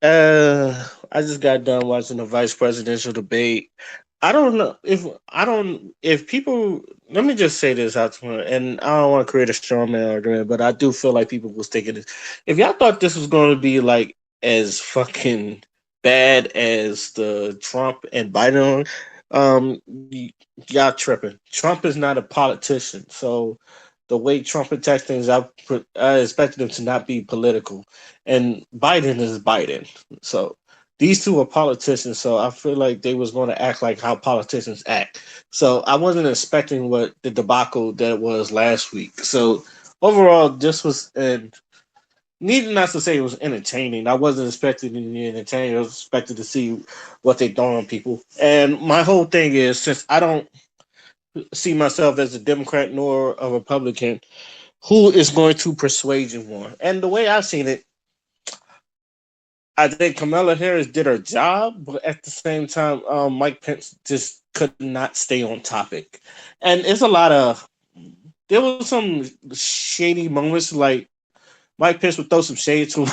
I just got done watching the vice presidential debate. I don't know if I don't if people. Let me just say this out to and I don't want to create a straw man argument, but I do feel like people was thinking this. If y'all thought this was going to be like as fucking bad as the Trump and Biden, y'all tripping. Trump is not a politician, so the way Trump attacks things, I expected him to not be political, and Biden is Biden. So these two are politicians, so I feel like they was going to act like how politicians act. So I wasn't expecting what the debacle that was last week. So overall, this was and needed not to say it was entertaining. I wasn't expecting it to be entertaining. I was expected to see what they throw on people. And my whole thing is, since I don't see myself as a Democrat nor a Republican, who is going to persuade you more? And the way I've seen it, I think Kamala Harris did her job, but at the same time, Mike Pence just could not stay on topic. And it's a lot of there was some shady moments like Mike Pence would throw some shade to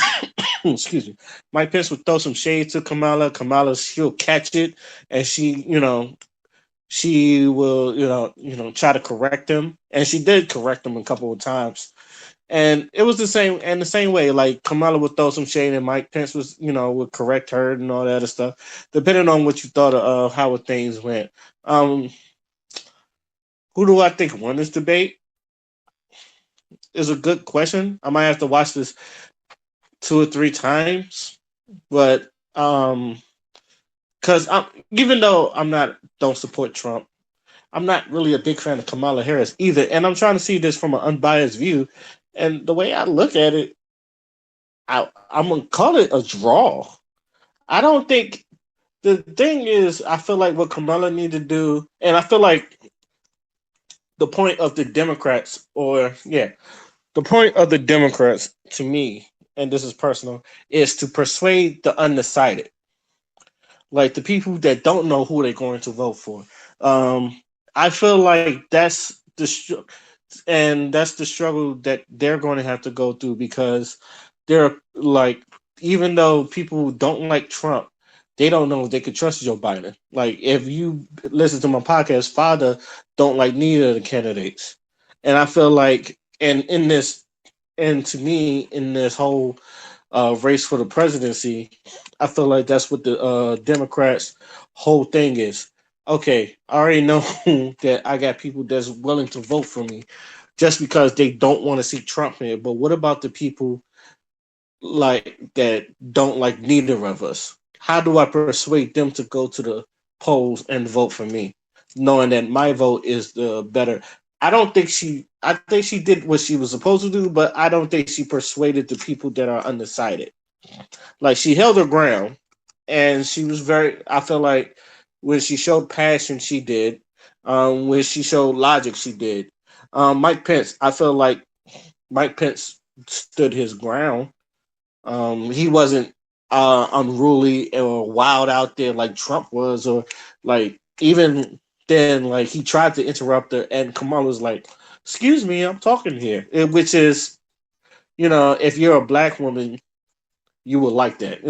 excuse me. Mike Pence would throw some shade to Kamala. Kamala she'll catch it and she will try to correct him and she did correct him a couple of times. And it was the same and the same way. Like Kamala would throw some shade, and Mike Pence was, would correct her and all that other stuff, depending on what you thought of how things went. Um, who do I think won this debate is a good question. I might have to watch this 2 or 3 times, but because I'm even though I'm not don't support Trump, I'm not really a big fan of Kamala Harris either, and I'm trying to see this from an unbiased view. And the way I look at it, I'm gonna call it a draw. I don't think the thing is. I feel like what Kamala need to do, and I feel like the point of the Democrats, or yeah, the point of the Democrats to me, and this is personal, is to persuade the undecided, like the people that don't know who they're going to vote for. I feel like that's the struggle that they're going to have to go through because they're like, even though people don't like Trump, they don't know if they could trust Joe Biden. Like if you listen to my podcast, father don't like neither of the candidates, and I feel like and to me in this whole race for the presidency, I feel like that's what the Democrats' whole thing is. Okay, I already know that I got people that's willing to vote for me just because they don't want to see Trump here. But what about the people like that don't like neither of us? How do I persuade them to go to the polls and vote for me, knowing that my vote is the better? I don't think she. I think she did what she was supposed to do, but I don't think she persuaded the people that are undecided. Like she held her ground, and she was very. I feel like when she showed passion, she did. When she showed logic, she did. Mike Pence, I feel like Mike Pence stood his ground. He wasn't unruly or wild out there like Trump was, or like even then, like he tried to interrupt her, and Kamala was like, "Excuse me, I'm talking here," which is, if you're a black woman, you would like that.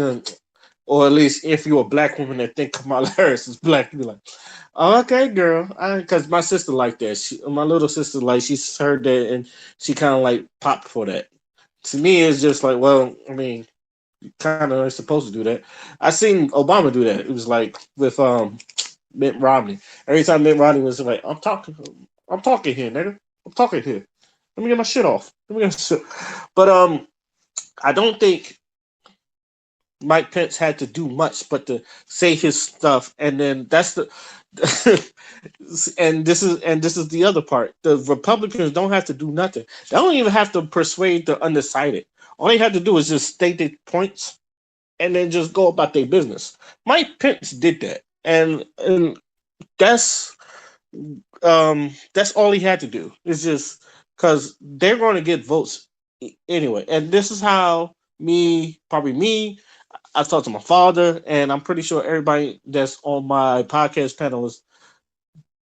Or at least if you're a black woman that think Kamala Harris is black, you be like, oh, okay, girl. Because my sister like that. My little sister, like, she's heard that and she kind of like popped for that. To me, it's just like, well, I mean, kind of supposed to do that. I seen Obama do that. It was like with Mitt Romney. Every time Mitt Romney was like, I'm talking here, nigga. I'm talking here. Let me get my shit off. Let me get my shit. But I don't think Mike Pence had to do much but to say his stuff, and then that's the and this is the other part. The Republicans don't have to do nothing. They don't even have to persuade the undecided. All they have to do is just state their points and then just go about their business. Mike Pence did that, and that's all he had to do. It's just because they're going to get votes anyway, and this is how probably me, I talked to my father, and I'm pretty sure everybody that's on my podcast panel is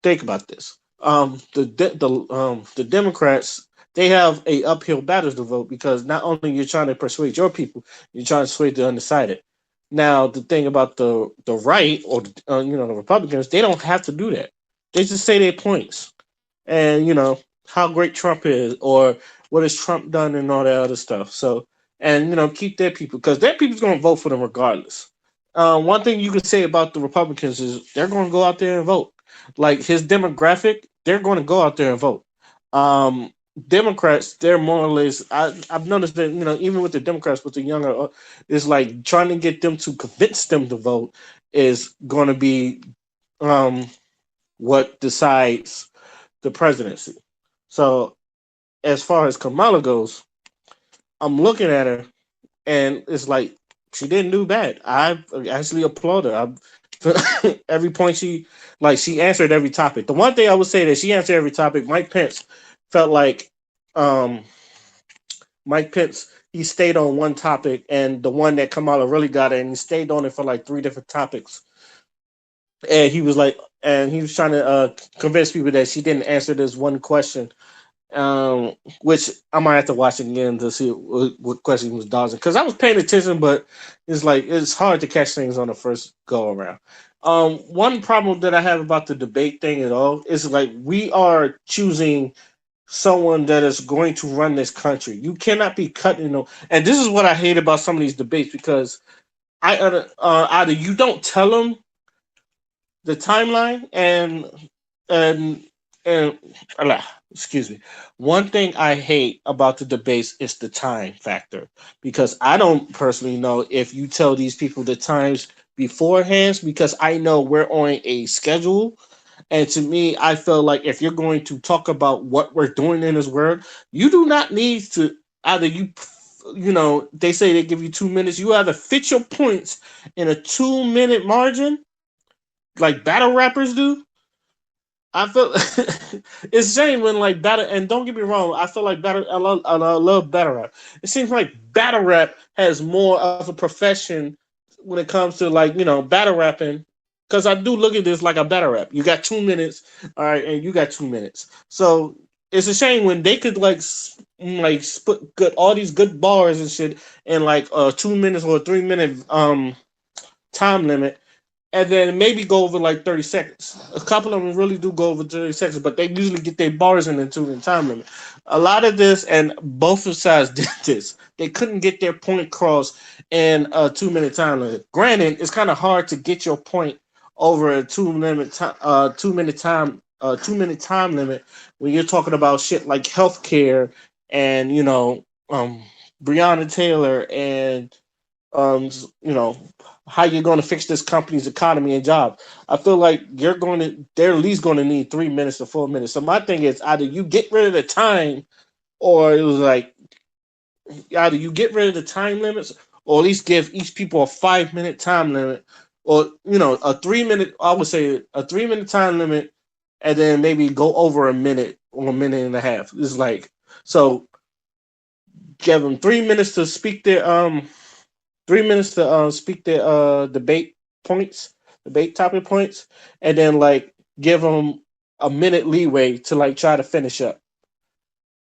think about this. The Democrats, they have a uphill battle to vote because not only you're trying to persuade your people, you're trying to persuade the undecided. Now, the thing about the right or the Republicans, they don't have to do that. They just say their points and how great Trump is or what has Trump done and all that other stuff. So and keep their people because their people's going to vote for them regardless. One thing you can say about the Republicans is they're going to go out there and vote. Like his demographic, they're going to go out there and vote. Um, Democrats, they're more or less. I've noticed that even with the Democrats, with the younger, it's like trying to get them to convince them to vote is going to be um, what decides the presidency. So as far as Kamala goes, I'm looking at her and it's like she didn't do bad. I actually applaud her. Every point she answered every topic. The one thing I would say that she answered every topic. Mike Pence felt like um, Mike Pence he stayed on one topic and the one that Kamala really got it and he stayed on it for like three different topics. And he was trying to convince people that she didn't answer this one question, which I might have to watch it again to see what question he was dodging because I was paying attention, but it's hard to catch things on the first go around. One problem that I have about the debate thing at all is like we are choosing someone that is going to run this country. You cannot be cutting them, and this is what I hate about some of these debates because either you don't tell them the timeline and and excuse me. One thing I hate about the debates is the time factor because I don't personally know if you tell these people the times beforehand because I know we're on a schedule. And to me, I feel like if you're going to talk about what we're doing in this world, you do not need to either they say they give you 2 minutes. You either fit your points in a 2 minute margin like battle rappers do. I feel it's shame when like battle and don't get me wrong, I feel like battle I love battle rap. It seems like battle rap has more of a profession when it comes to like battle rapping. Because I do look at this like a battle rap. You got 2 minutes, all right, and you got 2 minutes. So it's a shame when they could like put good all these good bars and shit in like a 2 minutes or a 3 minute time limit and then maybe go over like 30 seconds. A couple of them really do go over 30 seconds, but they usually get their bars in the 2 minute time limit. A lot of this, and both sides did this, they couldn't get their point across in a 2 minute time limit. Granted, it's kind of hard to get your point over a 2 minute time limit when you're talking about shit like healthcare and Breonna Taylor and um, you know, how you're going to fix this company's economy and job. I feel like they're at least going to need 3 minutes to 4 minutes. So my thing is either you get rid of the time, or it was like either you get rid of the time limits, or at least give each people a 5 minute time limit, or a 3 minute. I would say a 3 minute time limit, and then maybe go over a minute or a minute and a half. It's like so. Give them 3 minutes to speak their 3 minutes to speak their debate topic points, and then like give them a minute leeway to like try to finish up,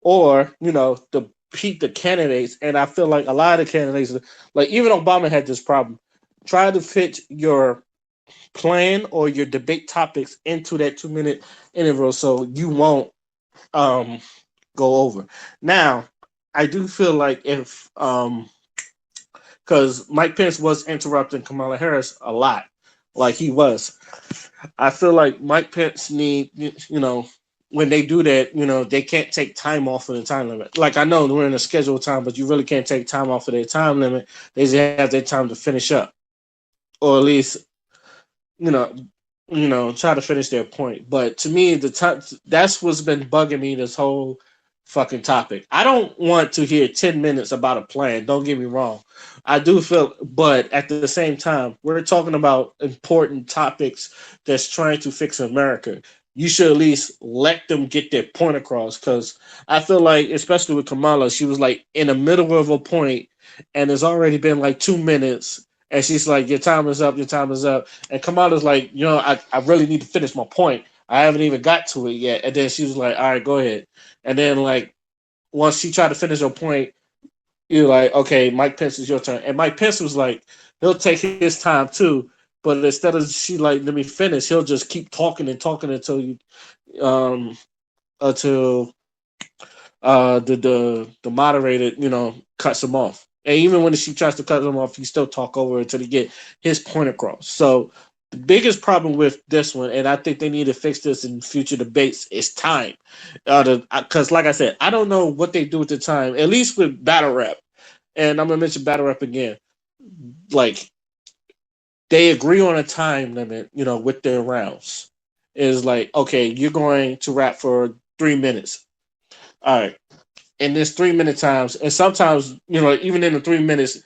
or to beat the candidates. And I feel like a lot of the candidates, like even Obama had this problem. Try to fit your plan or your debate topics into that 2 minute interval so you won't um go over. Now, I do feel like if because Mike Pence was interrupting Kamala Harris a lot, like he was. I feel like Mike Pence need when they do that, they can't take time off of the time limit. Like I know we're in a scheduled time, but you really can't take time off of their time limit. They just have their time to finish up, or at least you know try to finish their point. But to me, the time that's what's been bugging me this whole fucking topic. I don't want to hear 10 minutes about a plan. Don't get me wrong. I do feel, but at the same time, we're talking about important topics that's trying to fix America. You should at least let them get their point across. Because I feel like, especially with Kamala, she was like in the middle of a point, and it's already been like 2 minutes, and she's like, "Your time is up. Your time is up." And Kamala's like, I really need to finish my point. I haven't even got to it yet. And then she was like, "All right, go ahead." And then like once she tried to finish her point, you're like, okay, Mike Pence is your turn, and Mike Pence was like, he'll take his time too, but instead of she like let me finish, he'll just keep talking and talking until you um until the moderator, cuts him off. And even when she tries to cut him off, he still talk over until he get his point across. So the biggest problem with this one, and I think they need to fix this in future debates, is time. Because like I said, I don't know what they do with the time. At least with battle rap, and I'm gonna mention battle rap again. Like they agree on a time limit, with their rounds. Is like, okay, you're going to rap for 3 minutes. All right, in this 3 minute times, and sometimes even in the 3 minutes,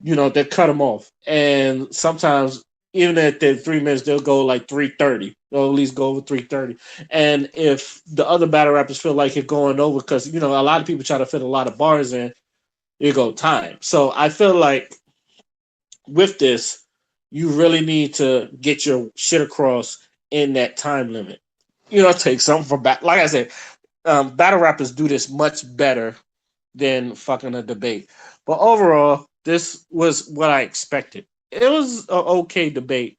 they cut them off, and sometimes even at the 3 minutes they'll go like 3:30. They'll at least go over 3:30. And if the other battle rappers feel like it's going over, because a lot of people try to fit a lot of bars in, you go time. So I feel like with this, you really need to get your shit across in that time limit. Take something from back. Like I said, battle rappers do this much better than fucking a debate. But overall, this was what I expected. It was an okay debate,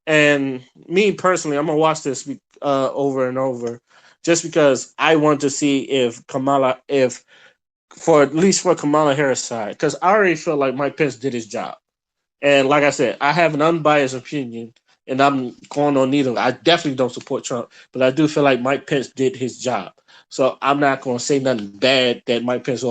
and me personally, I'm gonna watch this over and over, just because I want to see if for at least for Kamala Harris side, because I already feel like Mike Pence did his job. And like I said, I have an unbiased opinion, and I'm going on neither. I definitely don't support Trump, but I do feel like Mike Pence did his job. So I'm not going to say nothing bad that Mike Pence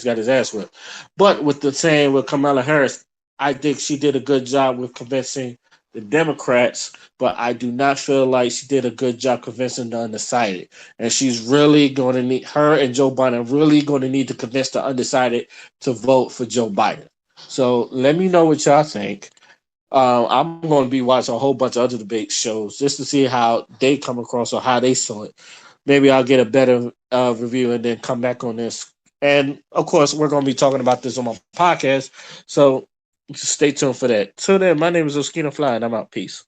got his ass whipped. But with the saying with Kamala Harris, I think she did a good job with convincing the Democrats, but I do not feel like she did a good job convincing the undecided. And she's really going to need her and Joe Biden really going to need to convince the undecided to vote for Joe Biden. So let me know what y'all think. I'm going to be watching a whole bunch of other debate shows just to see how they come across or how they saw it. Maybe I'll get a better review and then come back on this. And of course, we're going to be talking about this on my podcast. So just stay tuned for that. Till then, my name is Oskino Fly, and I'm out. Peace.